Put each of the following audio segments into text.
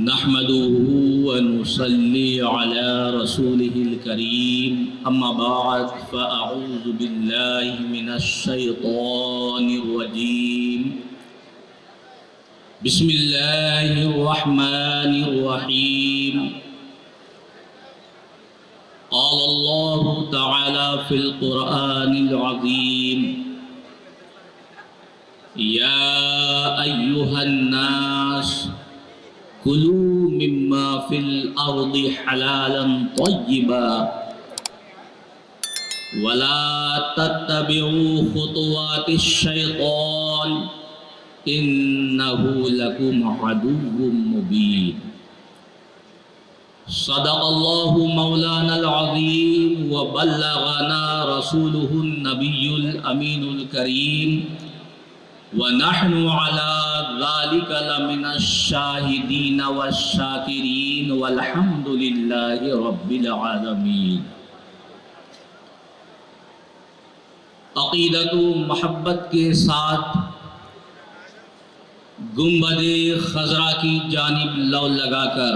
نحمده ونصلي على رسوله الكريم أما بعد فأعوذ بالله من الشيطان الرجيم بسم الله الرحمن الرحيم قال الله تعالى في القرآن العظيم يا أيها الناس كلوا مما في الأرض حلالا طيبا ولا تتبعوا خطوات الشيطان إنه لكم عدو مبين صدق الله مولانا العظيم وبلغنا رسوله النبي الأمين الكريم ونحن على ذلك لمن الشاهدين والشاكرين والحمد لله رب العالمين۔ عقیدت و محبت کے ساتھ گنبد خضرا کی جانب لو لگا کر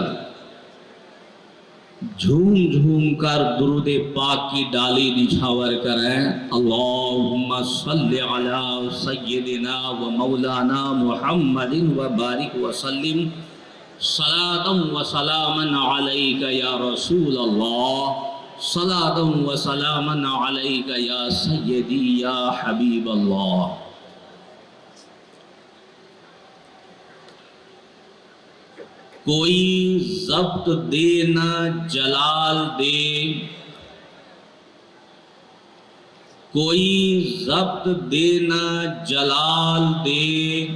جھوم جھوم کر درود پاک کی ڈالی نچھاور کریں۔ اللہم صلی علی سیدنا و مولانا محمد و بارک وسلم صلاۃ و سلاما علیک یا رسول اللہ، صلاۃ و سلاما علیک یا سیدی یا حبیب اللہ۔ کوئی ضبط دے نہ جلال دے، کوئی ضبط دے نہ جلال دے،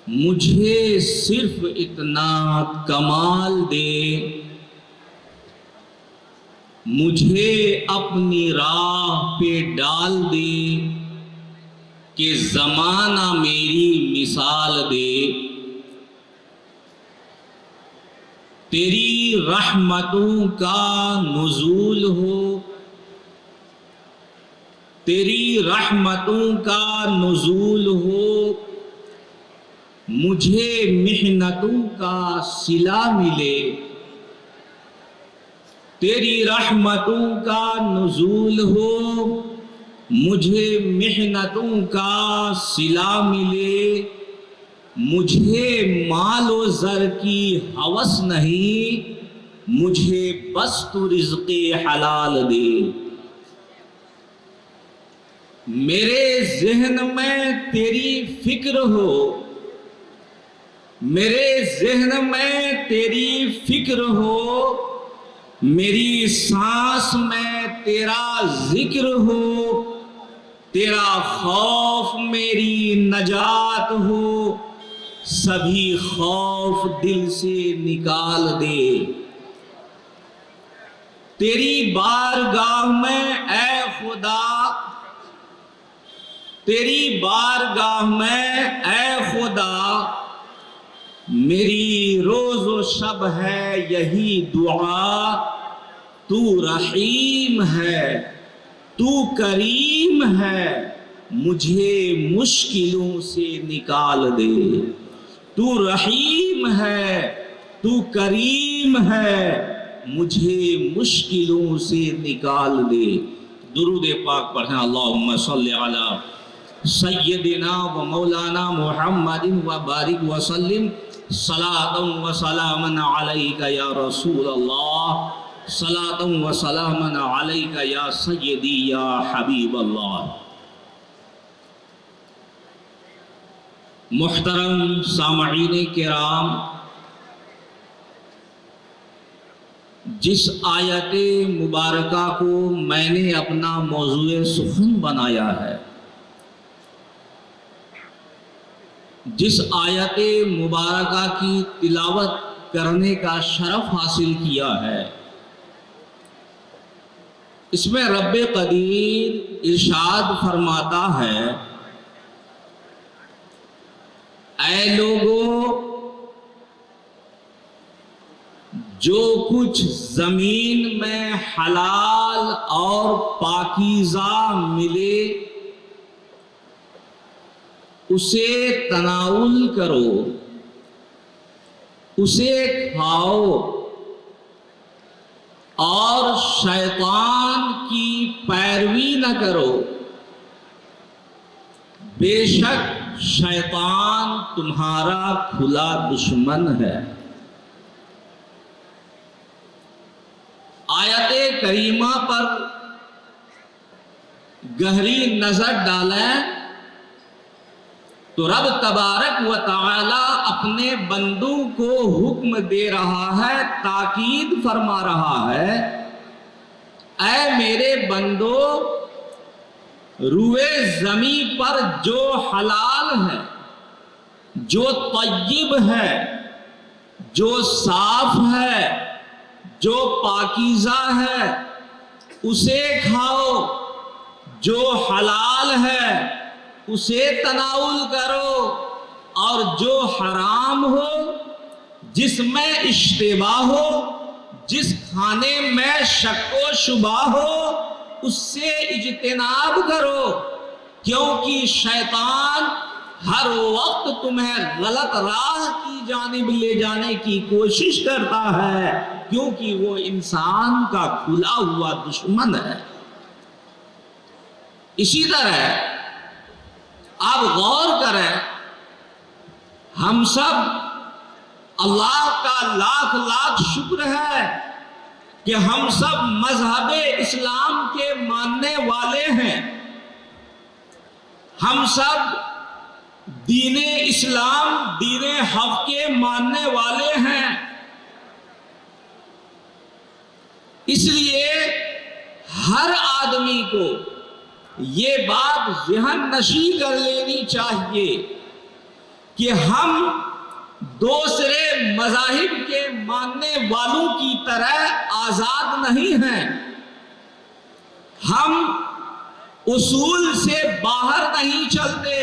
مجھے صرف اتنا کمال دے، مجھے اپنی راہ پہ ڈال دے کہ زمانہ میری مثال دے۔ تیری رحمتوں کا نزول ہو، تیری رحمتوں کا نزول ہو، مجھے محنتوں کا صلہ ملے۔ تیری رحمتوں کا نزول ہو، مجھے محنتوں کا صلہ ملے۔ مجھے مال و زر کی ہوس نہیں، مجھے بس تو رزق حلال دے۔ میرے ذہن میں تیری فکر ہو، میرے ذہن میں تیری فکر ہو، میری سانس میں تیرا ذکر ہو، تیرا خوف میری نجات ہو، سبھی خوف دل سے نکال دے۔ تیری بارگاہ میں اے خدا، تیری بارگاہ میں اے خدا، میری روز و شب ہے یہی دعا، تو رحیم ہے، تو کریم ہے، مجھے مشکلوں سے نکال دے۔ تو رحیم ہے، تو کریم ہے، مجھے مشکلوں سے نکال دے۔ درود پاک پڑھیں۔ اللہم صلی علی سیدنا و مولانا محمد و بارک وسلم صلاۃ و سلاما علیک یا رسول اللہ، صلاۃ و سلاما علیک یا سیدی یا حبیب اللہ۔ محترم سامعین کرام، جس آیت مبارکہ کو میں نے اپنا موضوع سخن بنایا ہے، جس آیت مبارکہ کی تلاوت کرنے کا شرف حاصل کیا ہے، اس میں رب قدیر ارشاد فرماتا ہے، اے لوگو، جو کچھ زمین میں حلال اور پاکیزہ ملے اسے تناول کرو، اسے کھاؤ اور شیطان کی پیروی نہ کرو، بے شک شیطان تمہارا کھلا دشمن ہے۔ آیت کریمہ پر گہری نظر ڈالیں تو رب تبارک و تعالی اپنے بندوں کو حکم دے رہا ہے، تاکید فرما رہا ہے، اے میرے بندو، روئے زمین پر جو حلال ہے، جو طیب ہے، جو صاف ہے، جو پاکیزہ ہے، اسے کھاؤ، جو حلال ہے اسے تناول کرو، اور جو حرام ہو، جس میں اشتباہ ہو، جس کھانے میں شک و شبہ ہو، اس سے اجتناب کرو، کیونکہ شیطان ہر وقت تمہیں غلط راہ کی جانب لے جانے کی کوشش کرتا ہے، کیونکہ وہ انسان کا کھلا ہوا دشمن ہے۔ اسی طرح آپ غور کریں، ہم سب اللہ کا لاکھ لاکھ شکر ہے کہ ہم سب مذہب اسلام کے ماننے والے ہیں، ہم سب دین اسلام، دین حق کے ماننے والے ہیں۔ اس لیے ہر آدمی کو یہ بات ذہن نشین کر لینی چاہیے کہ ہم دوسرے مذاہب کے ماننے والوں کی طرح آزاد نہیں ہیں، ہم اصول سے باہر نہیں چلتے،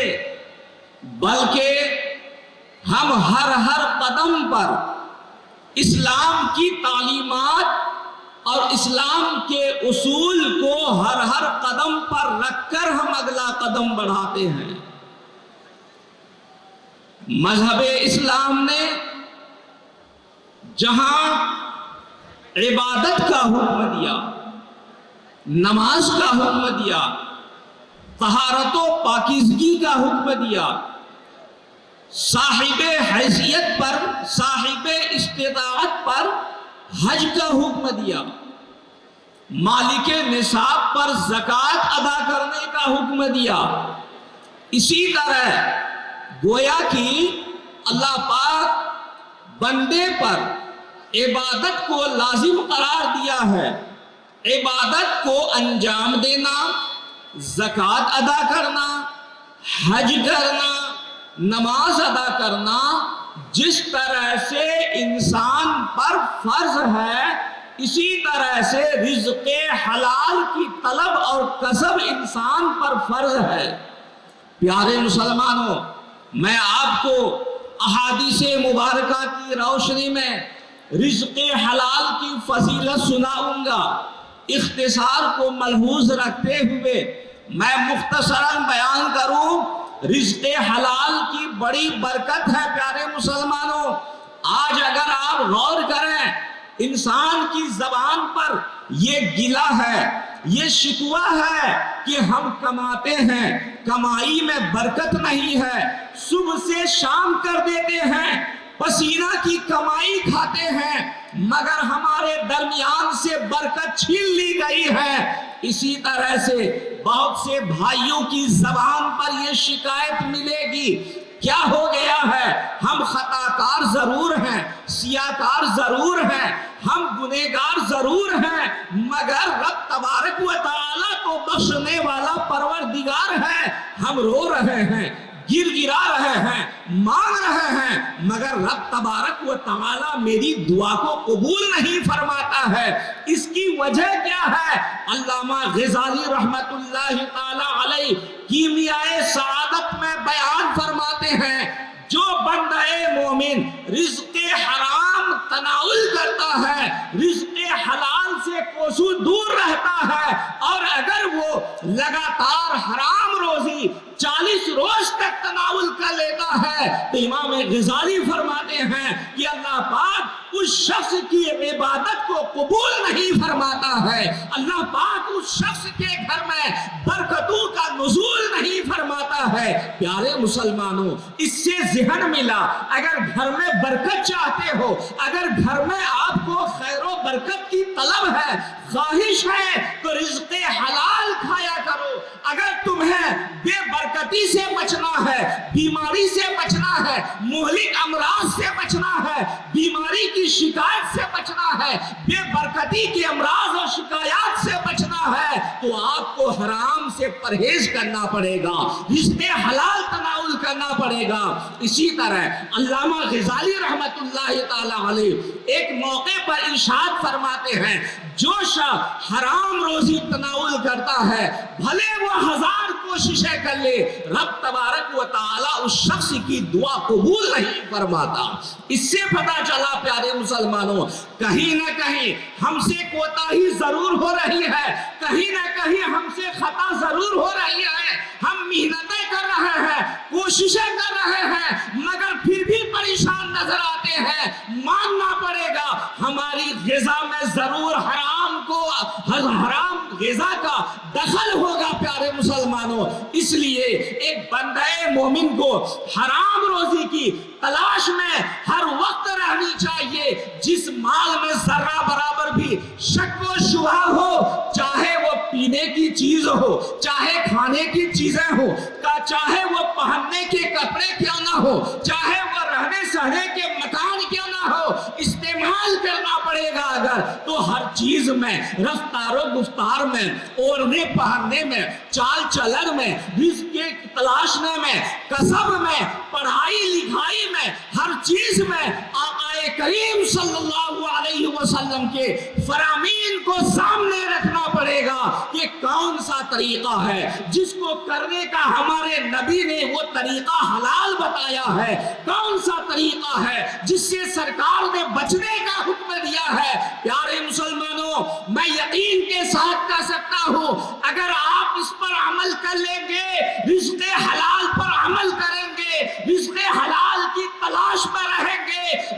بلکہ ہم ہر قدم پر اسلام کی تعلیمات اور اسلام کے اصول کو ہر قدم پر رکھ کر ہم اگلا قدم بڑھاتے ہیں۔ مذہب اسلام نے جہاں عبادت کا حکم دیا، نماز کا حکم دیا، طہارت و پاکیزگی کا حکم دیا، صاحب حیثیت پر، صاحب استطاعت پر حج کا حکم دیا، مالک نصاب پر زکوٰۃ ادا کرنے کا حکم دیا، اسی طرح گویا کہ اللہ پاک بندے پر عبادت کو لازم قرار دیا ہے، عبادت کو انجام دینا، زکوٰۃ ادا کرنا، حج کرنا، نماز ادا کرنا، جس طرح سے انسان پر فرض ہے، اسی طرح سے رزق حلال کی طلب اور کسب انسان پر فرض ہے۔ پیارے مسلمانوں، میں آپ کو احادیث مبارکہ کی روشنی میں رزق حلال کی فضیلت سناؤں گا۔ اختصار کو ملحوظ رکھتے ہوئے میں مختصراً بیان کروں، رزق حلال کی بڑی برکت ہے۔ پیارے مسلمانوں، آج اگر آپ غور کریں، انسان کی زبان پر یہ گلہ ہے، یہ شکوہ ہے کہ ہم کماتے ہیں، کمائی میں برکت نہیں ہے، صبح سے شام کر دیتے ہیں، پسینہ کی کمائی کھاتے ہیں، مگر ہمارے درمیان سے برکت چھین لی گئی ہے۔ اسی طرح سے بہت سے بھائیوں کی زبان پر یہ شکایت ملے گی، کیا ہو گیا ہے؟ ہم خطا کار ضرور ہیں، سیاکار ضرور ہیں، ہم گنہگار ضرور ہیں، مگر رب تبارک و تعالیٰ تو بخشنے والا پروردگار ہے۔ ہم رو رہے ہیں، گر گرا رہے ہیں، مانگ رہے ہیں، مگر رب تبارک و تعالیٰ میری دعا کو قبول نہیں فرماتا ہے۔ اس کی وجہ کیا ہے؟ علامہ غزالی رحمت اللہ تعالی علیہ کیمیائے سعادت میں بیان فرماتے ہیں، جو بندہ مومن رزق حرام تناول کرتا ہے، رزق حلال سے کوسوں دور رہتا ہے، اور اگر وہ لگاتار حرام روزی 40 روز تک تناول کر لیتا ہے، تو امام غزالی فرماتے ہیں کہ اللہ پاک اس شخص کی عبادت کو قبول نہیں فرماتا ہے، اللہ پاک اس شخص کے گھر میں برکتوں کا نزول نہیں فرماتا ہے۔ پیارے مسلمانوں، اس سے ذہن ملا، اگر گھر میں برکت چاہتے ہو، اگر گھر میں آپ کو خیر و برکت کی طلب ہے، خواہش ہے، تو رزق حلال کھایا کرو۔ اگر تمہیں بے برکتی سے بچنا ہے، بیماری سے بچنا ہے، مہلک امراض سے بچنا ہے، بیماری کی شکایت سے بچنا ہے، بے برکتی کے امراض اور شکایات سے بچنا ہے، تو آپ کو حرام سے پرہیز کرنا پڑے گا، رزق حلال تناول کرنا پڑے گا۔ اسی طرح علامہ غزالی رحمت اللہ تعالی علیہ ایک موقع پر ارشاد فرماتے ہیں، جو شخص حرام روزی تناول کرتا ہے، بھلے وہ 1000 کوششیں کر لے، رب تبارک و تعالی اس شخص کی دعا قبول نہیں فرماتا۔ اس سے پتہ چلا پیارے مسلمانوں، کہیں نہ کہیں ہم سے کوتاہی ضرور ہو رہی ہے، کہیں نہ کہیں ہم سے خطا ضرور ہو رہی ہے، ہم محنتیں کر رہے ہیں، کوششیں کر رہے ہیں، مگر پھر بھی پریشان نظر آتے ہیں۔ ماننا پڑے گا ہماری غذا میں ضرور حرام غذا کا دخل ہوگا پیارے مسلمانوں۔ اس لیے ایک بندہ مومن کو حرام روزی کی تلاش میں ہر وقت رہنی چاہیے۔ جس مال میں ذرہ برابر بھی شک و شبہ ہو، چاہے وہ پینے کی چیز ہو، چاہے کھانے کی چیزیں ہو، چاہے وہ پہننے کے کپڑے کیوں نہ ہو، چاہے وہ رہنے سہنے کے مکان کیوں نہ ہو، استعمال کرنا پڑے گا اگر، تو ہر چیز میں، رفتار و گفتار میں، اوڑھنے پہننے میں، چال چلن میں، رزق کے تلاشنے میں، کسب میں، پڑھائی لکھائی میں، ہر چیز میں آقا کریم صلی اللہ علیہ وسلم کے فرامین کو سامنے رکھنا پڑے گا کہ کون سا طریقہ ہے جس کو کرنے کا ہمارے نبی نے وہ طریقہ حلال بتایا ہے، کون سا طریقہ ہے جس سے سرکار نے بچنے کا حکم دیا ہے۔ پیارے مسلمانوں، میں یقین کے ساتھ کہہ سکتا ہوں، اگر آپ اس پر عمل کر لیں گے، رزق حلال پر عمل کریں گے، رزق حلال کی تلاش میں رہیں گے،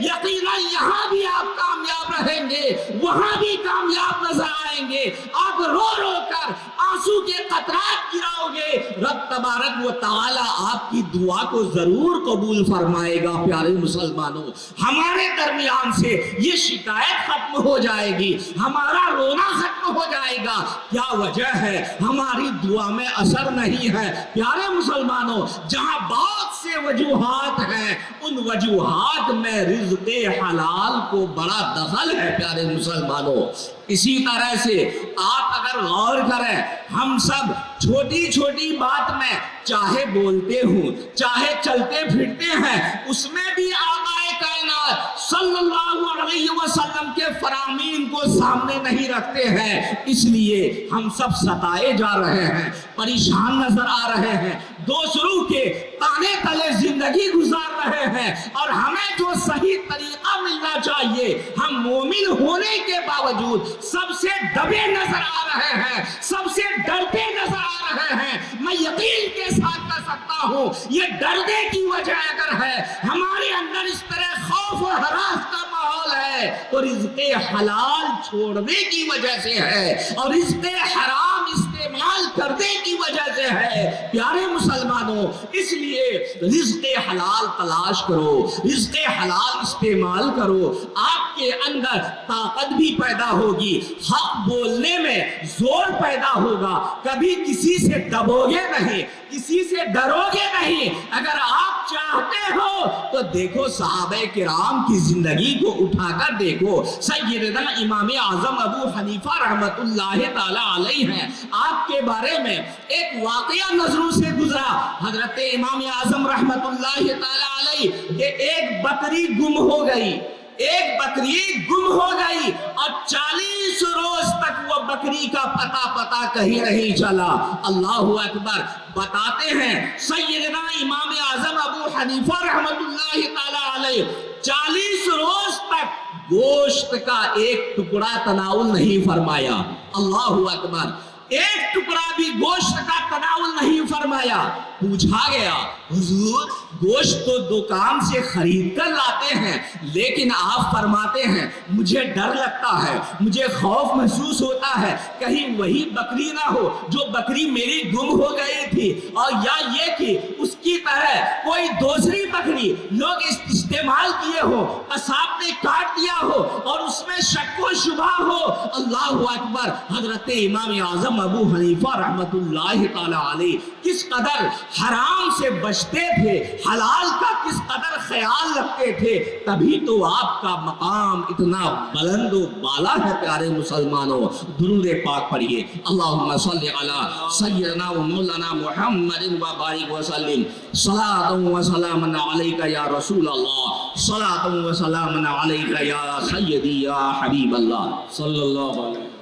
یقیناً یہاں بھی آپ کامیاب رہیں گے، وہاں بھی کامیاب نظر آئیں گے۔ آپ رو رو کر آنسو کے قطرات گراؤ گے، رب تبارک و تعالی آپ کی دعا کو ضرور قبول فرمائے گا۔ پیارے مسلمانوں، ہمارے درمیان سے یہ شکایت ختم ہو جائے گی، ہمارا رونا ختم ہو جائے گا۔ کیا وجہ ہے؟ ہماری دعا میں اثر نہیں ہے۔ پیارے مسلمانوں، جہاں بہت سے وجوہات ہیں، ان وجوہات میں رزق حلال کو بڑا دخل ہے پیارے مسلمانوں۔ اسی طرح سے آپ اگر غور کریں، ہم سب چھوٹی چھوٹی بات میں چاہے بولتے ہوں، چاہے چلتے پھرتے ہیں، اس میں بھی آقا کائنات صلی اللہ علیہ وسلم کے فرامین کو سامنے نہیں رکھتے ہیں۔ اس لیے ہم سب ستائے جا رہے ہیں، پریشان نظر آ رہے ہیں، دوسروں کے تانے تلے زندگی گزار رہے ہیں، اور ہمیں جو صحیح طریقہ ملنا چاہیے، ہم مومن ہونے کے باوجود سب سے دبے نظر آ رہے ہیں، سب سے ڈرتے نظر آ رہے ہیں۔ میں یقین کے ساتھ کہہ سکتا ہوں، یہ ڈرنے کی وجہ اگر ہے، ہمارے اندر اس طرح خوف و ہراس کا ماحول ہے، تو رزق حلال چھوڑنے کی وجہ سے ہے، اور رزق حرام استعمال کرنے کی وجہ سے ہے۔ پیارے مسلمانوں، اس لیے رزق حلال تلاش کرو، رزق حلال استعمال کرو، آپ کے اندر طاقت بھی پیدا ہوگی، حق بولنے میں زور پیدا ہوگا، کبھی کسی سے دبو گے نہیں، کسی سے ڈرو گے نہیں۔ اگر آپ چاہتے ہو تو دیکھو صحابہ کرام کی زندگی کو اٹھا کر دیکھو، سیدنا امام اعظم ابو حنیفہ رحمت اللہ تعالی علیہ ہیں، آپ کے بارے میں ایک واقعہ نظروں سے گزرا حضرت امام اعظم رحمت اللہ تعالی علیہ کہ ایک بکری گم ہو گئی، ایک بکری گم ہو گئی، اور 40 روز تک وہ بکری کا پتہ کہیں نہیں چلا۔ اللہ اکبر۔ بتاتے ہیں سیدنا امام اعظم ابو حنیفہ رحمت اللہ تعالی علیہ 40 روز تک گوشت کا ایک ٹکڑا تناول نہیں فرمایا۔ اللہ اکبر۔ ایک ٹکڑا بھی گوشت کا تناول نہیں فرمایا۔ پوچھا گیا، حضور گوشت تو دکان سے خرید کر لاتے ہیں، لیکن آپ فرماتے ہیں مجھے ڈر لگتا ہے، مجھے خوف محسوس ہوتا ہے کہیں وہی بکری نہ ہو جو بکری میری گم ہو گئی تھی، اور یا یہ کہ اس کی طرح کوئی دوسری بکری لوگ استعمال کیے ہو، قصاب نے کاٹ دیا ہو اور اس میں شک و شبہ ہو۔ اللہ اکبر۔ حضرت امام اعظم ابو حنیفہ رحمت اللہ تعالی علیہ کس قدر حرام سے بچتے تھے، حلال کا کس قدر خیال رکھتے تھے، تبھی تو آپ کا مقام اتنا بلند و بالا ہے۔ پیارے مسلمانوں، درود پاک پڑھیے، اللہم صلی علی سیدنا و مولانا محمد و بارک وسلم، صلاۃ و سلام علیک یا رسول اللہ، صلاۃ و سلام علیک یا سیدی یا حبیب اللہ صلی اللہ علیہ وسلم۔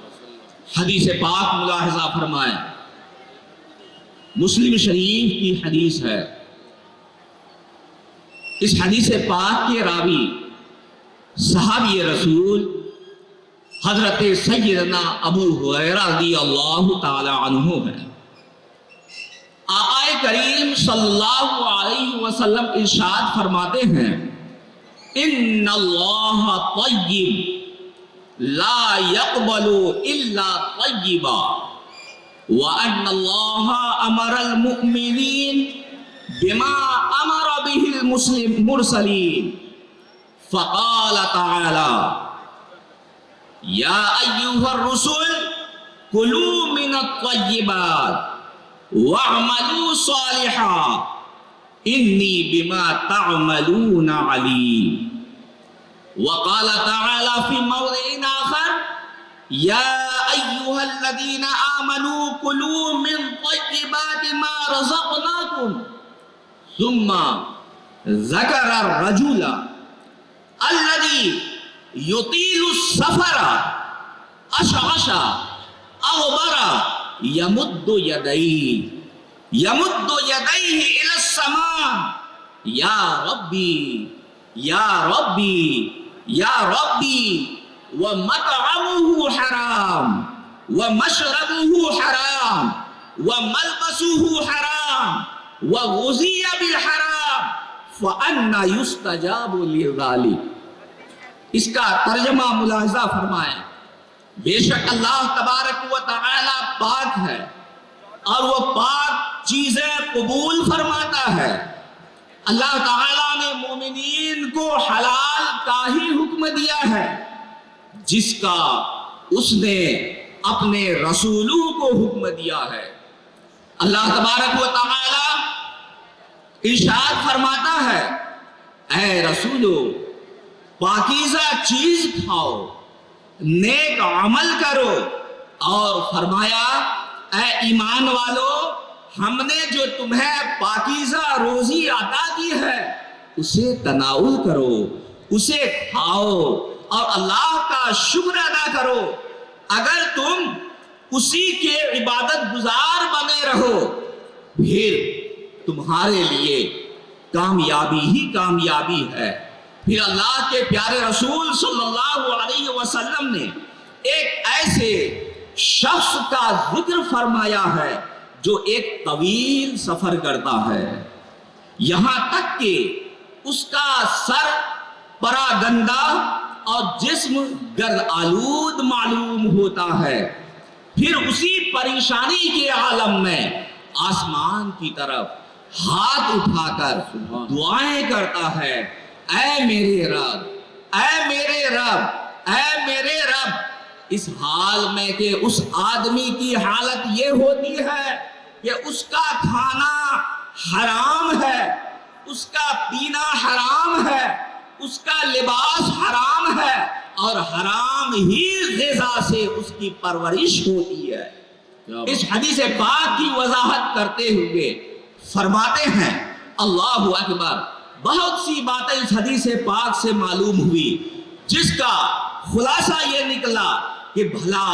حدیث پاک ملاحظہ فرمائیں، مسلم شریف کی حدیث ہے۔ اس حدیث پاک کے راوی صحابی رسول حضرت سیدنا ابو ہریرہ رضی اللہ تعالی عنہ ہے۔ آقا کریم صلی اللہ علیہ وسلم ارشاد فرماتے ہیں، ان اللہ طیب لا يقبل الا طیبا، وان اللہ امر المؤمنین بما امر به المرسلین، فقال تعالی یا ایها الرسل کلوا من الطیبات واعملوا صالحا انی بما تعملون علیم۔ وقال تعالى في موضع آخر يا أيها الذين آمنوا كلوا من طيبات ما رزقناكم، ثم ذكر الرجل الذي يطيل السفر أشعث أغبر يمد يديه إلى السماء يا ربي یا ربی یا ربی، ومطعمه حرام ومشربه حرام وملبسه حرام وغذی بالحرام فأنا یستجاب لذلک۔ اس کا ترجمہ ملاحظہ فرمائیں، بے شک اللہ تبارک و تعالی پاک ہے اور وہ پاک چیزیں قبول فرماتا ہے۔ اللہ تعالیٰ نے مومنین کو حلال کا ہی حکم دیا ہے جس کا اس نے اپنے رسولوں کو حکم دیا ہے۔ اللہ تبارک و تعالیٰ ارشاد فرماتا ہے، اے رسولو پاکیزہ چیز کھاؤ، نیک عمل کرو، اور فرمایا اے ایمان والو ہم نے جو تمہیں پاکیزہ روزی عطا کی ہے اسے تناول کرو، اسے کھاؤ اور اللہ کا شکر ادا کرو۔ اگر تم اسی کے عبادت گزار بنے رہو پھر تمہارے لیے کامیابی ہی کامیابی ہے۔ پھر اللہ کے پیارے رسول صلی اللہ علیہ وسلم نے ایک ایسے شخص کا ذکر فرمایا ہے جو ایک طویل سفر کرتا ہے، یہاں تک کہ اس کا سر پراگندہ اور جسم گرد آلود معلوم ہوتا ہے، پھر اسی پریشانی کے عالم میں آسمان کی طرف ہاتھ اٹھا کر دعائیں کرتا ہے، اے میرے رب، اے میرے رب، اے میرے رب۔ اس حال میں کہ اس آدمی کی حالت یہ ہوتی ہے کہ اس کا کھانا حرام ہے، اس کا پینا حرام ہے، اس کا لباس حرام ہے، اور حرام ہی غذا سے اس کی پرورش ہوتی ہے۔ اس حدیث پاک کی وضاحت کرتے ہوئے فرماتے ہیں، اللہ اکبر، بہت سی باتیں اس حدیث پاک سے معلوم ہوئی جس کا خلاصہ یہ نکلا کہ بھلا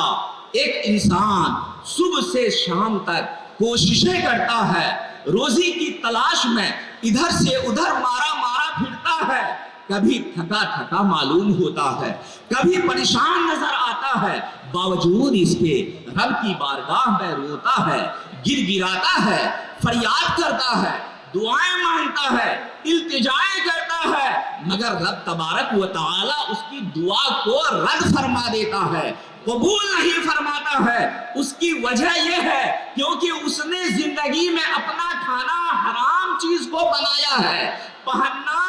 ایک انسان صبح سے شام تک کوششیں کرتا ہے، روزی کی تلاش میں ادھر سے ادھر مارا پھرتا ہے، کبھی تھکا تھکا معلوم ہوتا ہے، کبھی پریشان نظر آتا ہے، باوجود اس کے رب کی بارگاہ میں روتا ہے، گر گراتا ہے، فریاد کرتا ہے، دعائیں مانگتا ہے، التجائیں کرتا ہے، مگر رب تبارک و تعالی اس کی دعا کو رد فرما دیتا ہے، قبول نہیں فرماتا ہے۔ اس کی وجہ یہ ہے کیونکہ اس نے زندگی میں اپنا کھانا حرام چیز کو بنایا ہے، پہننا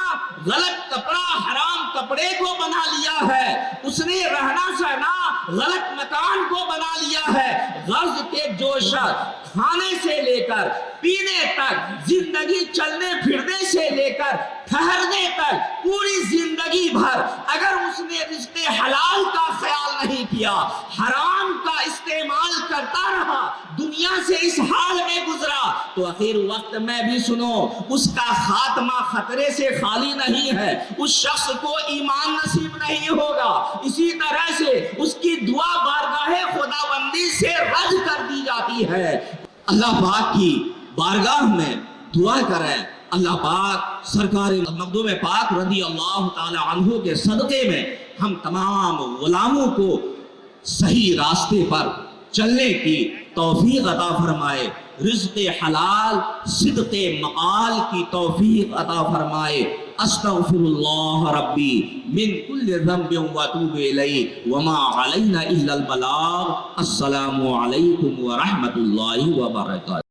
غلط کپڑا حرام کپڑے کو بنا لیا ہے، اس نے رہنا سہنا غلط مکان کو بنا لیا ہے۔ غرض کے جوش کھانے سے لے کر پینے تک، زندگی چلنے پھرنے سے لے کر ٹھہرنے تک، پوری زندگی بھر اگر اس نے رزق حلال کا خیال نہیں کیا، حرام کا استعمال کرتا رہا، دنیا سے اس حال میں گزرا، تو آخر وقت میں بھی سنو، اس کا خاتمہ خطرے سے خالی نہیں ہے، اس شخص کو ایمان نصیب نہیں ہوگا۔ اسی طرح سے اس کی دعا بارگاہ خداوندی سے رد کر دی جاتی ہے۔ اللہ پاک کی بارگاہ میں دعا کریں، اللہ پاک سرکار مخدوم پاک رضی اللہ تعالی عنہ کے صدقے میں ہم تمام غلاموں کو صحیح راستے پر چلنے کی توفیق عطا فرمائے، رزق حلال صدق مقال کی توفیق عطا فرمائے۔ استغفر اللہ ربی من کل ذنب واتوب الیہ وما علینا الا البلاغ۔ السلام علیکم ورحمۃ اللہ وبرکاتہ۔